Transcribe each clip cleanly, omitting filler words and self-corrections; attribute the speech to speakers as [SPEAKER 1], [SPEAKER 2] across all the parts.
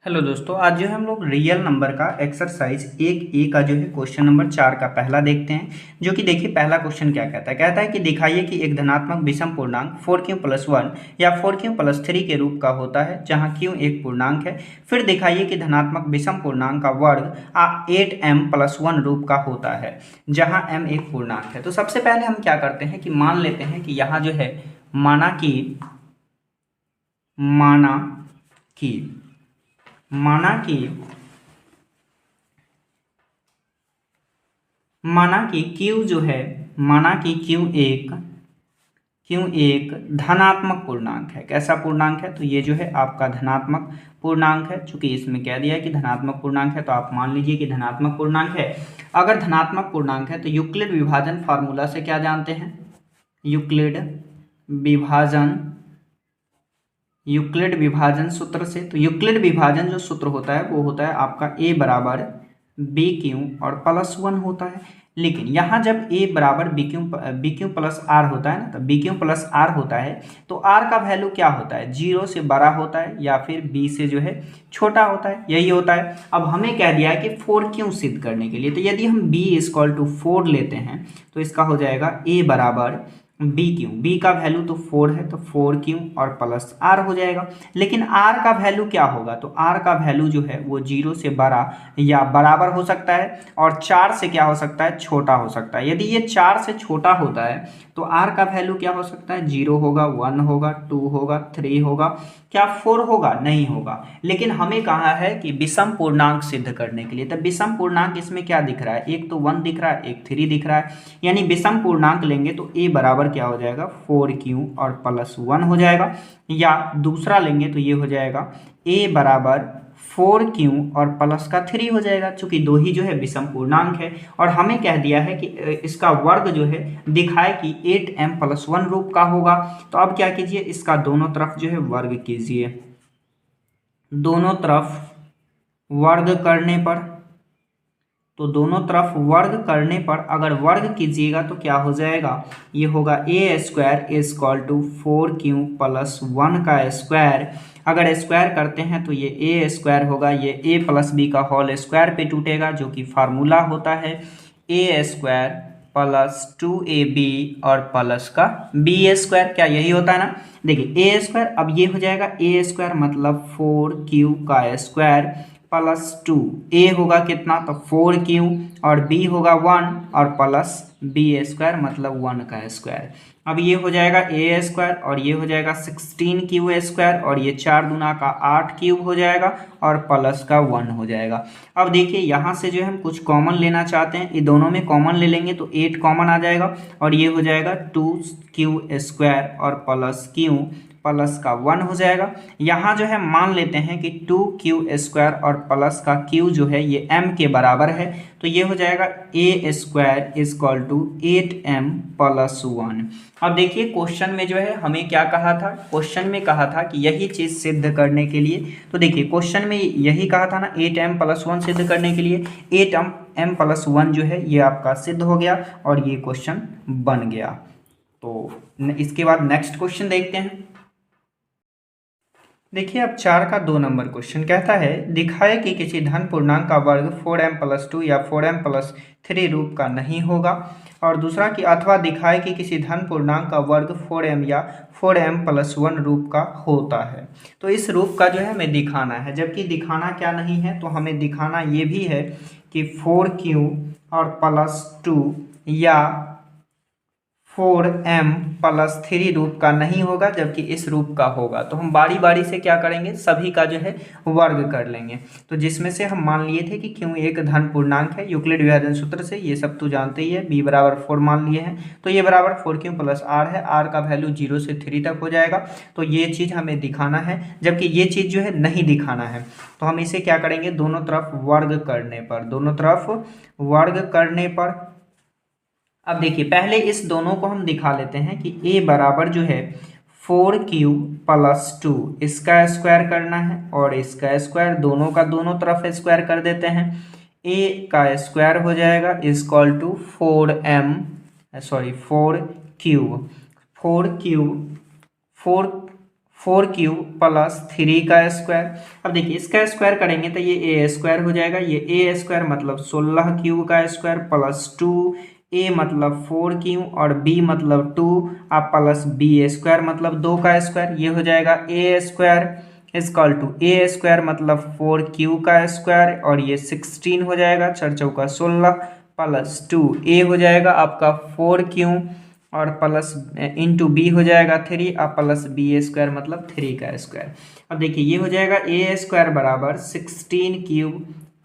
[SPEAKER 1] Hello दोस्तों, आज जो है हम लोग रियल नंबर का एक्सरसाइज 1A का जो है क्वेश्चन नंबर 4 का पहला देखते हैं। जो कि देखिए पहला क्वेश्चन क्या कहता है कि दिखाइए कि एक धनात्मक विषम पूर्णांक 4q+1 या 4q+3 के रूप का होता है जहां q एक पूर्णांक है। फिर दिखाइए कि धनात्मक विषम पूर्णांक का वर्ग 8m+1 रूप का होता है जहां m एक पूर्णांक है। तो सबसे पहले हम क्या करते हैं कि मान लेते हैं कि यहाँ जो है माना कि माना कि Q जो है माना कि Q एक धनात्मक पूर्णांक है। कैसा पूर्णांक है? तो ये जो है आपका धनात्मक पूर्णांक है। चूंकि इसमें कह दिया है कि धनात्मक पूर्णांक है तो आप मान लीजिए कि धनात्मक पूर्णांक है। अगर धनात्मक पूर्णांक है तो यूक्लिड विभाजन फार्मूला से क्या जानते हैं? यूक्लिड विभाजन सूत्र से। तो यूक्लिड विभाजन जो सूत्र होता है वो होता है आपका a बराबर BQ और +1 होता है। लेकिन यहाँ जब a बराबर BQ प्लस R होता है ना, तो BQ प्लस R होता है तो R का वैल्यू क्या होता है? 0 से बड़ा होता है या फिर B से जो है छोटा होता है, यही होता है। अब हमें कह दिया है कि 4Q सिद्ध करने के लिए, तो यदि हम B = 4 लेते हैं तो इसका हो जाएगा a बराबर बी का वैल्यू तो 4 है तो 4Q और प्लस R हो जाएगा। लेकिन R का वैल्यू क्या होगा? तो R का वैल्यू जो है वो 0 से बड़ा या बराबर हो सकता है और 4 से क्या हो सकता है? छोटा हो सकता है। यदि ये 4 से छोटा होता है तो R का वैल्यू क्या हो सकता है? 0 होगा, 1 होगा, 2 होगा, 3 होगा, क्या 4 होगा? नहीं होगा। लेकिन हमें कहा है कि विषम पूर्णांक सिद्ध करने के लिए, तो विषम पूर्णांक इसमें क्या दिख रहा है? एक तो 1 दिख रहा है, एक 3 दिख रहा है। यानी विषम पूर्णांक लेंगे तो a बराबर क्या हो जाएगा? 4Q और +1 हो जाएगा। या दूसरा लेंगे तो ये हो जाएगा a बराबर 4Q और प्लस का 3 हो जाएगा। चूंकि दो ही जो है विषम पूर्णांक है और हमें कह दिया है कि इसका वर्ग जो है दिखाए कि 8m+1 रूप का होगा। तो अब क्या कीजिए, इसका दोनों तरफ जो है वर्ग कीजिए। दोनों तरफ वर्ग करने पर, तो दोनों तरफ वर्ग करने पर अगर वर्ग कीजिएगा तो क्या हो जाएगा? ये होगा a² = 4Q + 1 का स्क्वायर। अगर स्क्वायर करते हैं तो ये a² होगा, ये a + b का होल स्क्वायर पे टूटेगा, जो कि फार्मूला होता है a² + 2ab और प्लस का b²। क्या यही होता है ना? देखिए a², अब ये हो जाएगा a² मतलब 4Q का स्क्वायर +2। a होगा कितना? तो 4Q और b होगा 1 और प्लस b² मतलब 1 का स्क्वायर। अब ये हो जाएगा a² और ये हो जाएगा 16Q² और ये 4 दूना का 8 हो जाएगा और प्लस का 1 हो जाएगा। अब देखिए यहाँ से जो हम कुछ कॉमन लेना चाहते हैं, ये दोनों में कॉमन ले लेंगे तो 8 कॉमन आ जाएगा और ये हो जाएगा 2Q² और प्लस Q प्लस का 1 हो जाएगा। यहाँ जो है मान लेते हैं कि 2Q² और प्लस का Q जो है ये m के बराबर है, तो ये हो जाएगा a² = 8m+1। अब देखिए क्वेश्चन में जो है हमें क्या कहा था? क्वेश्चन में कहा था कि यही चीज सिद्ध करने के लिए, तो देखिए क्वेश्चन में यही कहा था ना, 8m+1 सिद्ध करने के लिए 8m+1 जो है ये आपका सिद्ध हो गया और ये क्वेश्चन बन गया। तो इसके बाद नेक्स्ट क्वेश्चन देखते हैं। देखिए अब 4 का 2 नंबर क्वेश्चन कहता है दिखाए कि किसी धन पूर्णांक का वर्ग 4m+2 या 4m+3 रूप का नहीं होगा। और दूसरा कि अथवा दिखाए कि किसी धन पूर्णांक का वर्ग 4m या 4m+1 रूप का होता है। तो इस रूप का जो है हमें दिखाना है, जबकि दिखाना क्या नहीं है, तो हमें दिखाना ये भी है कि 4Q और +2 या 4m+3 रूप का नहीं होगा, जबकि इस रूप का होगा। तो हम बारी बारी से क्या करेंगे? सभी का जो है वर्ग कर लेंगे। तो जिसमें से हम मान लिए थे कि क्यों एक धन पूर्णांक है, यूक्लिड विभाजन सूत्र से ये सब तो जानते ही है। b बराबर 4 मान लिए हैं तो ये बराबर 4Q + R है। R का वैल्यू 0 से 3 तक हो जाएगा। तो ये चीज़ हमें दिखाना है, जबकि ये चीज़ जो है नहीं दिखाना है। तो हम इसे क्या करेंगे? दोनों तरफ वर्ग करने पर अब देखिए पहले इस दोनों को हम दिखा लेते हैं कि a बराबर जो है 4Q + 2 इसका स्क्वायर करना है और इसका स्क्वायर, दोनों का दोनों तरफ स्क्वायर कर देते हैं। a का स्क्वायर हो जाएगा = 4Q 4Q 4 क्यूब प्लस 3 का स्क्वायर। अब देखिए इसका स्क्वायर करेंगे तो ये ए स्क्वायर हो जाएगा, ये ए स्क्वायर मतलब 16 क्यूब का स्क्वायर प्लस 2, ए मतलब 4 क्यूब और बी मतलब 2, आप प्लस बी स्क्वायर मतलब 2 का स्क्वायर, ये हो जाएगा a square is equal to a square मतलब 4 क्यूब का स्क्वायर और ये 16 हो जाएगा, 4 चौका 16 प्लस 2 ए हो जाएगा आपका 4 क्यूब और प्लस इंटू बी हो जाएगा 3 और प्लस बी स्क्वायर मतलब 3 का स्क्वायर। अब देखिए ये हो जाएगा ए स्क्वायर बराबर 16 क्यूब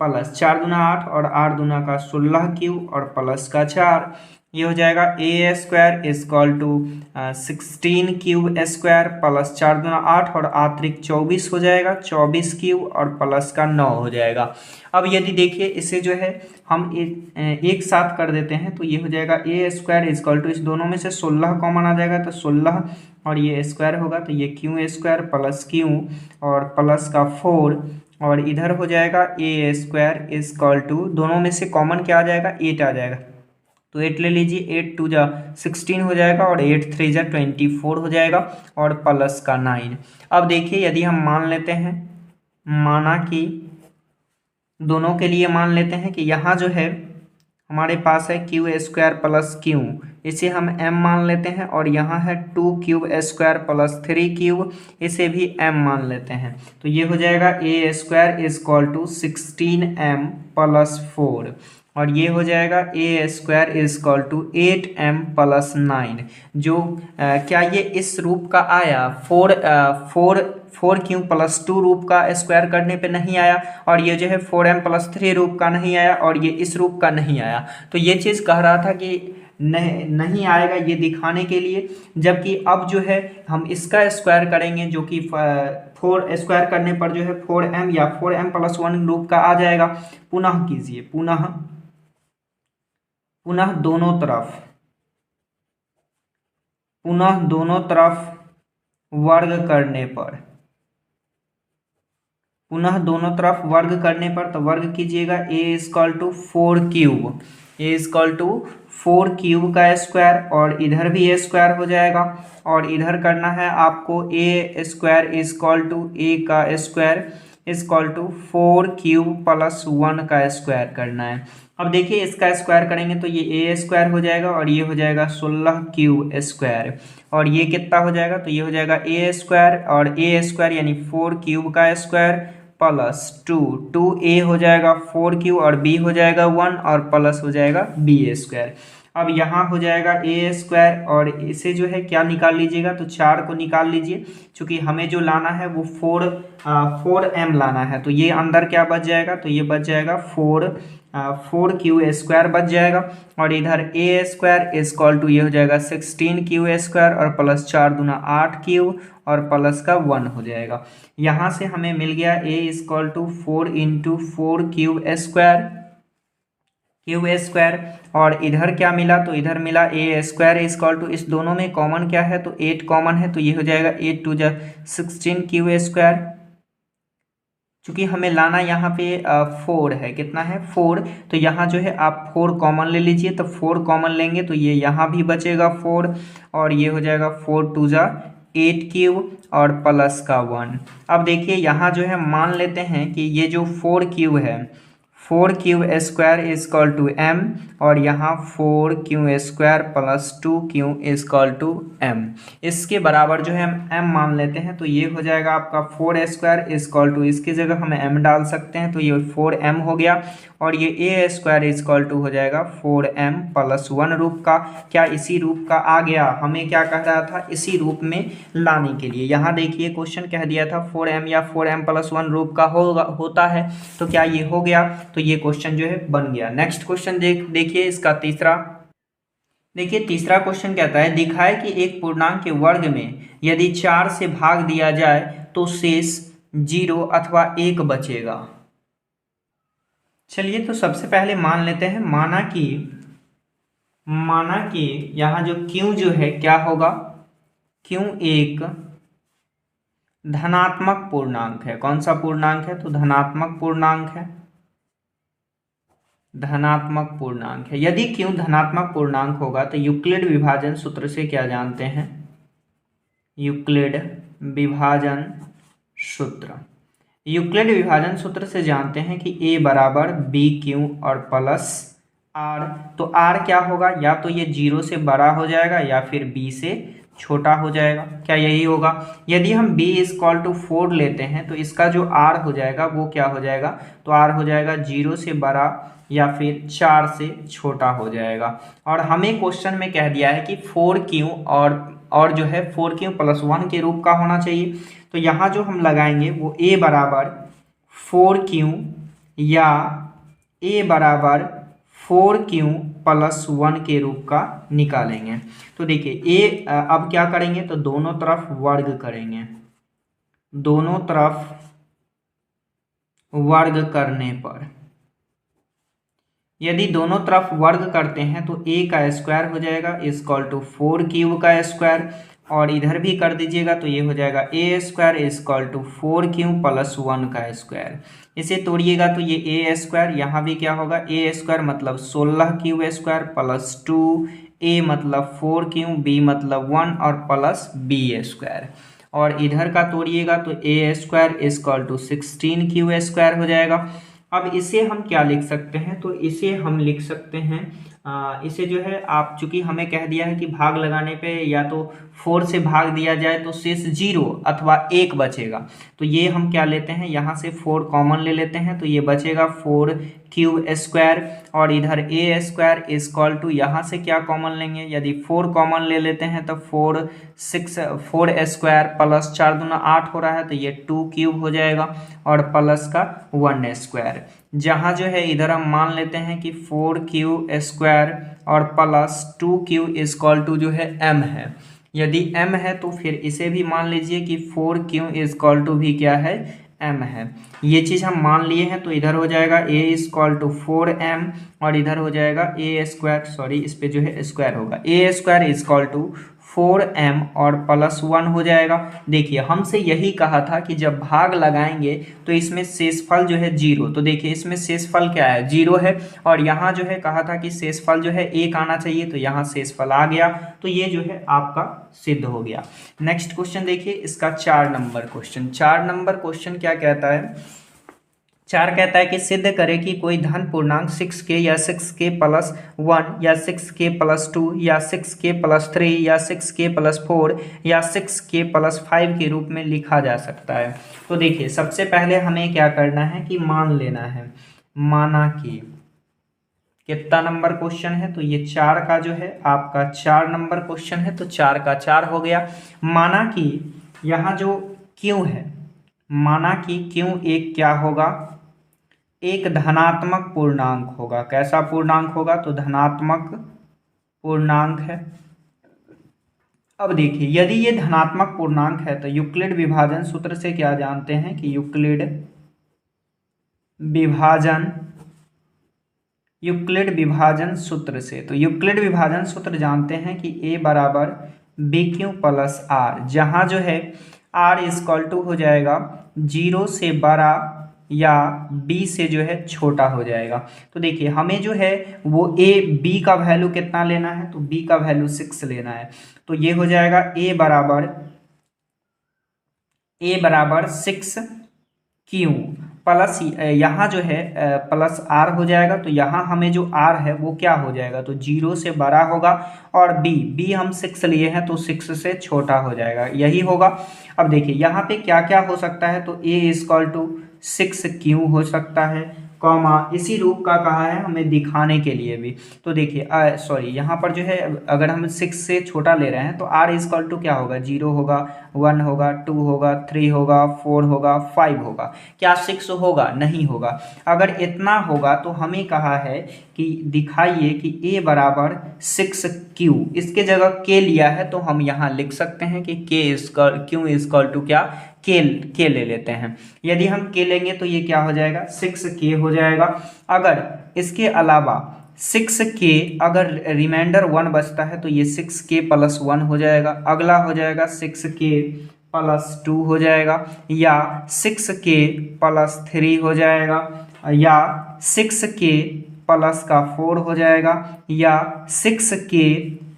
[SPEAKER 1] प्लस 4 दूना 8 और 8 दूना का 16 क्यूब और प्लस का 4, ये हो जाएगा a square is equal to 16 cube square plus 4 दूना 8 और आतरिक 24 हो जाएगा, 24 क्यूब और प्लस का 9 हो जाएगा। अब यदि देखिए इसे जो है हम एक साथ कर देते हैं तो ये हो जाएगा ए स्क्वायर इजकल टू, इस दोनों में से 16 कॉमन आ जाएगा तो 16 और ये स्क्वायर होगा तो ये क्यू स्क्वायर प्लस क्यू और प्लस का 4 और इधर हो जाएगा ए स्क्वायर इजकल टू, दोनों में से कॉमन क्या आ जाएगा 8 आ जाएगा तो 8 ले लीजिए, 8 2 जा 16 हो जाएगा और 8 3 जा 24 हो जाएगा और प्लस का 9। अब देखिए यदि हम मान लेते हैं, माना कि दोनों के लिए मान लेते हैं कि यहाँ जो है हमारे पास है क्यू स्क्वायर प्लस क्यू, इसे हम m मान लेते हैं और यहाँ है 2 क्यूब स्क्वायर प्लस 3 क्यूब, इसे भी m मान लेते हैं तो ये हो जाएगा a square is equal to 16m plus 4 और ये हो जाएगा a square is equal to 8m plus 9, जो क्या ये इस रूप का आया 4 क्यूब प्लस 2 रूप का स्क्वायर करने पे नहीं आया और ये जो है 4m प्लस 3 रूप का नहीं आया और ये इस रूप का नहीं आया। तो ये चीज़ कह रहा था कि नहीं आएगा ये दिखाने के लिए, जबकि अब जो है हम इसका स्क्वायर करेंगे जो कि 4 स्क्वायर करने पर जो है 4m या 4m प्लस 1 रूप का आ जाएगा। पुनः कीजिए, पुनः दोनों तरफ वर्ग करने पर, पुनः दोनों तरफ वर्ग करने पर तो वर्ग कीजिएगा a is equal to 4 cube, a is equal to 4 cube का स्क्वायर और इधर भी ए स्क्वायर हो जाएगा और इधर करना है आपको a square is equal to a का square is equal to 4 cube plus 1 का स्क्वायर करना है। अब देखिए इसका स्क्वायर करेंगे तो ये ए स्क्वायर हो जाएगा और ये हो जाएगा 16 क्यूब स्क्वायर और ये कितना हो जाएगा तो ये हो जाएगा ए स्क्वायर और ए स्क्वायर यानी 4 क्यूब का स्क्वायर प्लस 2 ए हो जाएगा 4 क्यूब और बी हो जाएगा 1 और प्लस हो जाएगा बी स्क्वायर। अब यहाँ हो जाएगा ए स्क्वायर और इसे जो है क्या निकाल लीजिएगा तो 4 को निकाल लीजिए, क्योंकि हमें जो लाना है वो 4m लाना है तो ये अंदर क्या बच जाएगा तो ये बच जाएगा 4 क्यू स्क्वायर बच जाएगा और इधर ए स्क्वायर इजकल टू ये हो जाएगा 16 क्यू स्क्वायर और प्लस 4 दूना 8 क्यू और प्लस का 1 हो जाएगा। यहाँ से हमें मिल गया a is equal to 4 into 4 cube square और इधर क्या मिला तो इधर मिला ए स्क्वायर इजकल टू, इस दोनों में कॉमन क्या है तो 8 कॉमन है तो ये हो जाएगा 8 2 जा 16 क्यूब स्क्वायर, चूंकि हमें लाना यहाँ पे 4 है, कितना है 4 तो यहाँ जो है आप 4 कॉमन ले लीजिए तो 4 कॉमन लेंगे तो ये यहाँ भी बचेगा 4 और ये हो जाएगा 4 2 जा 8 क्यूब और प्लस का 1। अब देखिए यहाँ जो है मान लेते हैं कि ये जो 4 क्यूब है 4 cube square is equal to m और यहाँ 4 cube square plus 2 cube equal to m, इसके बराबर जो है हम m मान लेते हैं तो ये हो जाएगा आपका 4 स्क्वायर इजकल टू, इसकी जगह हमें m डाल सकते हैं तो ये 4m हो गया और ये a स्क्वायर इजकल टू हो जाएगा 4m प्लस 1 रूप का। क्या इसी रूप का आ गया, हमें क्या कह रहा था इसी रूप में लाने के लिए। यहाँ देखिए क्वेश्चन कह दिया था 4m या 4m प्लस 1 रूप का होता है तो क्या ये हो गया तो ये क्वेश्चन जो है बन गया। नेक्स्ट क्वेश्चन देखिए इसका तीसरा, देखिए तीसरा क्वेश्चन कहता है दिखाए कि एक पूर्णांक के वर्ग में यदि 4 से भाग दिया जाए तो शेष 0 अथवा 1 बचेगा। चलिए तो सबसे पहले मान लेते हैं, माना कि यहाँ जो क्यू जो है क्या होगा, क्यू एक धनात्मक पूर्णांक है। कौन सा पूर्णांक है तो धनात्मक पूर्णांक है, धनात्मक पूर्णांक है। यदि क्यू धनात्मक पूर्णांक होगा तो यूक्लिड विभाजन सूत्र से क्या जानते हैं, यूक्लिड विभाजन सूत्र। यूक्लिड विभाजन सूत्र से जानते हैं कि a बराबर बी क्यू और प्लस आर। तो आर क्या होगा, या तो ये 0 से बड़ा हो जाएगा या फिर b से छोटा हो जाएगा। क्या यही होगा? यदि हम b इक्वल टू 4 लेते हैं तो इसका जो r हो जाएगा वो क्या हो जाएगा, तो r हो जाएगा 0 से बड़ा या फिर 4 से छोटा हो जाएगा। और हमें क्वेश्चन में कह दिया है कि 4q और जो है 4q प्लस 1 के रूप का होना चाहिए। तो यहाँ जो हम लगाएंगे वो a बराबर 4q या a बराबर 4q प्लस 1 के रूप का निकालेंगे। तो देखिए अब क्या करेंगे, तो दोनों तरफ वर्ग करेंगे। दोनों तरफ वर्ग करने पर यदि दोनों तरफ वर्ग करते हैं तो a का स्क्वायर हो जाएगा इक्वल टू 4q का स्क्वायर, और इधर भी कर दीजिएगा तो ये हो जाएगा a square equal to 4q plus 1 का स्क्वायर। इसे तोड़िएगा तो ये a स्क्वायर, यहाँ भी क्या होगा a स्क्वायर मतलब 16q स्क्वायर प्लस 2a मतलब 4q, b मतलब 1 और प्लस b स्क्वायर। और इधर का तोड़िएगा तो a square equal to 16q square हो जाएगा। अब इसे हम क्या लिख सकते हैं, तो इसे हम लिख सकते हैं इसे जो है आप, चूंकि हमें कह दिया है कि भाग लगाने पे या तो 4 से भाग दिया जाए तो शेष 0 अथवा 1 बचेगा। तो ये हम क्या लेते हैं, यहाँ से 4 कॉमन ले लेते हैं तो ये बचेगा 4q स्क्वायर, और इधर a स्क्वायर इक्वल टू यहाँ से क्या कॉमन लेंगे, यदि 4 कॉमन ले लेते हैं तो 4 स्क्वायर प्लस 4 दूना 8 हो रहा है तो ये 2 हो जाएगा, और प्लस का 1 स्क्वायर। जहाँ जो है इधर हम मान लेते हैं कि 4q स्क्वायर और प्लस 2q इक्वल टू जो है m है। यदि m है तो फिर इसे भी मान लीजिए कि 4q इक्वल टू भी क्या है, m है। ये चीज़ हम मान लिए हैं तो इधर हो जाएगा a इक्वल टू 4m और इधर हो जाएगा a स्क्वायर, सॉरी इस पे जो है स्क्वायर होगा, a square equal to 4m और प्लस 1 हो जाएगा। देखिए हमसे यही कहा था कि जब भाग लगाएंगे तो इसमें शेषफल जो है 0, तो देखिए इसमें शेषफल क्या है, 0 है, और यहाँ जो है कहा था कि शेषफल जो है 1 आना चाहिए, तो यहाँ शेषफल आ गया, तो ये जो है आपका सिद्ध हो गया। नेक्स्ट क्वेश्चन देखिए, इसका 4 नंबर क्वेश्चन। 4 नंबर क्वेश्चन क्या कहता है, 4 कहता है कि सिद्ध करें कि कोई धन पूर्णांक 6k या 6k प्लस 1 या 6k प्लस 2 या 6k प्लस 3 या 6k प्लस 4 या 6k प्लस 5 के रूप में लिखा जा सकता है। तो देखिए सबसे पहले हमें क्या करना है कि मान लेना है, माना कि कितना नंबर क्वेश्चन है, तो ये 4 का जो है आपका 4 नंबर क्वेश्चन है, तो 4 का 4 हो गया। माना कि यहाँ जो क्यों है, माना कि क्यों एक क्या होगा, एक धनात्मक पूर्णांक होगा। कैसा पूर्णांक होगा, तो धनात्मक पूर्णांक है। अब देखिए यदि ये धनात्मक पूर्णांक है तो यूक्लिड विभाजन सूत्र से क्या जानते हैं कि यूक्लिड विभाजन सूत्र से, तो यूक्लिड विभाजन सूत्र जानते हैं कि a बराबर बी क्यू प्लस आर, जहाँ जो है r इक्वल टू हो जाएगा 0 से बड़ा या b से जो है छोटा हो जाएगा। तो देखिए हमें जो है वो b का वैल्यू कितना लेना है, तो b का वैल्यू 6 लेना है। तो ये हो जाएगा a बराबर 6q प्लस यहाँ जो है प्लस r हो जाएगा, तो यहाँ हमें जो r है वो क्या हो जाएगा, तो 0 से बड़ा होगा, और b हम 6 लिए हैं तो 6 से छोटा हो जाएगा, यही होगा। अब देखिए यहाँ पे क्या क्या हो सकता है, तो a इक्वल टू 6q हो सकता है, कॉमा इसी रूप का कहा है हमें दिखाने के लिए भी। तो देखिए सॉरी यहाँ पर जो है अगर हम 6 से छोटा ले रहे हैं तो r इक्वल टू क्या होगा, 0 होगा, 1 होगा, 2 होगा, 3 होगा, 4 होगा, 5 होगा। क्या 6 होगा, नहीं होगा। अगर इतना होगा तो हमें कहा है कि दिखाइए कि a बराबर 6q, इसके जगह k लिया है तो हम यहाँ लिख सकते हैं कि q इक्वल टू क्या, के ले लेते हैं। यदि हम के लेंगे तो ये क्या हो जाएगा, 6k हो जाएगा। अगर इसके अलावा 6k अगर रिमाइंडर 1 बचता है तो ये 6k प्लस 1 हो जाएगा। अगला हो जाएगा 6k प्लस 2 हो जाएगा, या 6k प्लस 3 हो जाएगा, या 6k प्लस का 4 हो जाएगा, या 6k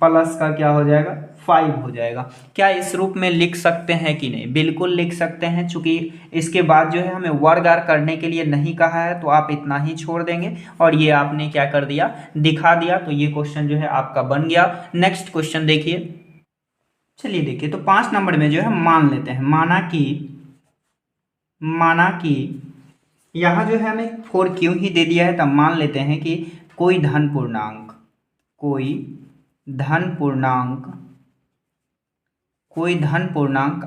[SPEAKER 1] प्लस का क्या हो जाएगा, 5 हो जाएगा। क्या इस रूप में लिख सकते हैं कि नहीं? बिल्कुल लिख सकते हैं, चूंकि इसके बाद जो है हमें वर्गाकार करने के लिए नहीं कहा है, तो आप इतना ही छोड़ देंगे और ये आपने क्या कर दिया, दिखा दिया। तो ये क्वेश्चन जो है आपका बन गया। नेक्स्ट क्वेश्चन देखिए, चलिए देखिए, तो 5 नंबर में जो है मान लेते हैं, माना कि यहाँ जो है हमें 4 क्यों ही दे दिया है, तब मान लेते हैं कि कोई धन पूर्णांक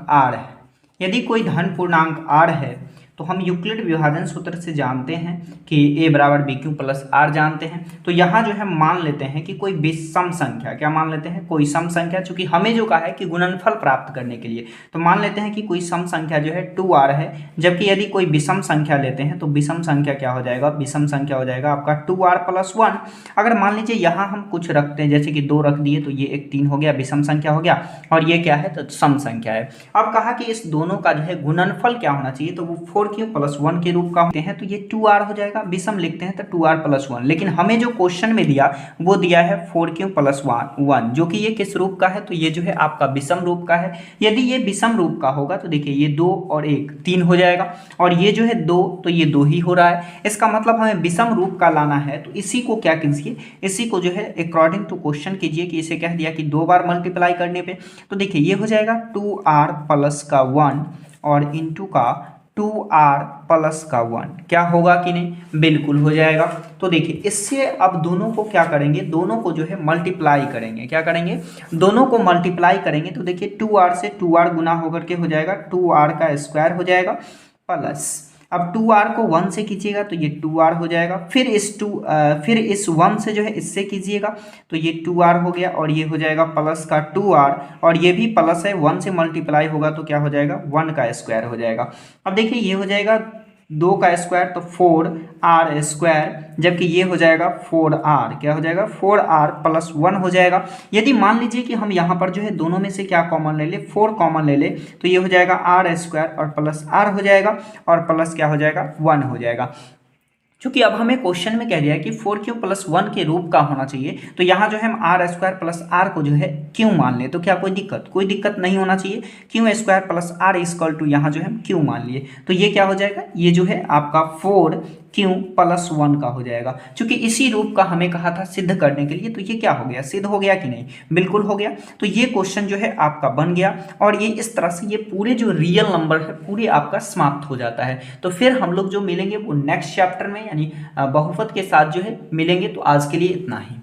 [SPEAKER 1] r है। यदि कोई धन पूर्णांक r है तो हम यूक्लिड विभाजन सूत्र से जानते हैं कि a बराबर बी क्यू प्लस आर जानते हैं। तो यहाँ जो है मान लेते हैं कि कोई विषम संख्या, क्या मान लेते हैं, कोई सम संख्या, चूंकि हमें जो कहा है कि गुणनफल प्राप्त करने के लिए, तो मान लेते हैं कि कोई सम संख्या जो है 2r है। जबकि यदि कोई विषम संख्या लेते हैं तो विषम संख्या क्या हो जाएगा, विषम संख्या हो जाएगा आपका 2r प्लस 1। अगर मान लीजिए यहाँ हम कुछ रखते हैं, जैसे कि 2 रख दिए, तो ये एक 3 हो गया, विषम संख्या हो गया, और ये क्या है, तो सम संख्या है। अब कहा कि इस दोनों का जो है गुणनफल क्या होना चाहिए, तो वो 4q प्लस 1 के रूप का होते हैं, तो ये 2r हो जाएगा। विषम लिखते हैं तो 2r प्लस 1, लेकिन हमें जो क्वेश्चन में दिया वो दिया है 4q प्लस 1, जो कि ये किस रूप का है, तो ये जो है आपका विषम रूप का है। यदि ये विषम रूप का होगा तो देखिए ये 2 और 1 3 हो जाएगा, और ये जो है 2, तो ये 2 ही हो रहा है। इसका मतलब हमें विषम रूप का लाना है, तो इसी को क्या कीजिए, इसी को जो है अकॉर्डिंग टू क्वेश्चन कीजिए कि इसे कह दिया कि 2 बार मल्टीप्लाई करने पे, तो देखिए ये हो जाएगा 2r प्लस का 1 और इंटू का 2r प्लस का 1, क्या होगा कि नहीं, बिल्कुल हो जाएगा। तो देखिए इससे अब दोनों को क्या करेंगे, दोनों को जो है मल्टीप्लाई करेंगे, क्या करेंगे, दोनों को मल्टीप्लाई करेंगे। तो देखिए 2r से 2r गुना होकर के हो जाएगा 2r का स्क्वायर हो जाएगा, प्लस अब 2r को 1 से कीजिएगा तो ये 2r हो जाएगा, फिर इस 1 से जो है इससे कीजिएगा तो ये 2r हो गया, और ये हो जाएगा प्लस का 2r, और ये भी प्लस है, 1 से मल्टीप्लाई होगा तो क्या हो जाएगा, 1 का स्क्वायर हो जाएगा। अब देखिए ये हो जाएगा 2 का स्क्वायर तो 4r स्क्वायर, जबकि ये हो जाएगा 4r, क्या हो जाएगा, 4r प्लस 1 हो जाएगा। यदि मान लीजिए कि हम यहाँ पर जो है दोनों में से क्या कॉमन ले ले, 4 कॉमन ले ले, तो ये हो जाएगा r स्क्वायर और प्लस r हो जाएगा, और प्लस क्या हो जाएगा, 1 हो जाएगा। चूंकि अब हमें क्वेश्चन में कह दिया है कि 4q प्लस 1 के रूप का होना चाहिए, तो यहाँ जो है हम r स्क्वायर प्लस r को जो है q मान ले, तो क्या कोई दिक्कत नहीं होना चाहिए। q square plus r equal to यहाँ जो है हम q मान लिए, तो ये क्या हो जाएगा, ये जो है आपका 4q प्लस 1 का हो जाएगा। चूंकि इसी रूप का हमें कहा था सिद्ध करने के लिए, तो ये क्या हो गया, सिद्ध हो गया कि नहीं, बिल्कुल हो गया। तो ये क्वेश्चन जो है आपका बन गया, और ये इस तरह से ये पूरे जो रियल नंबर है पूरे आपका समाप्त हो जाता है। तो फिर हम लोग जो मिलेंगे वो नेक्स्ट चैप्टर में, यानी बहुपद के साथ जो है मिलेंगे। तो आज के लिए इतना ही।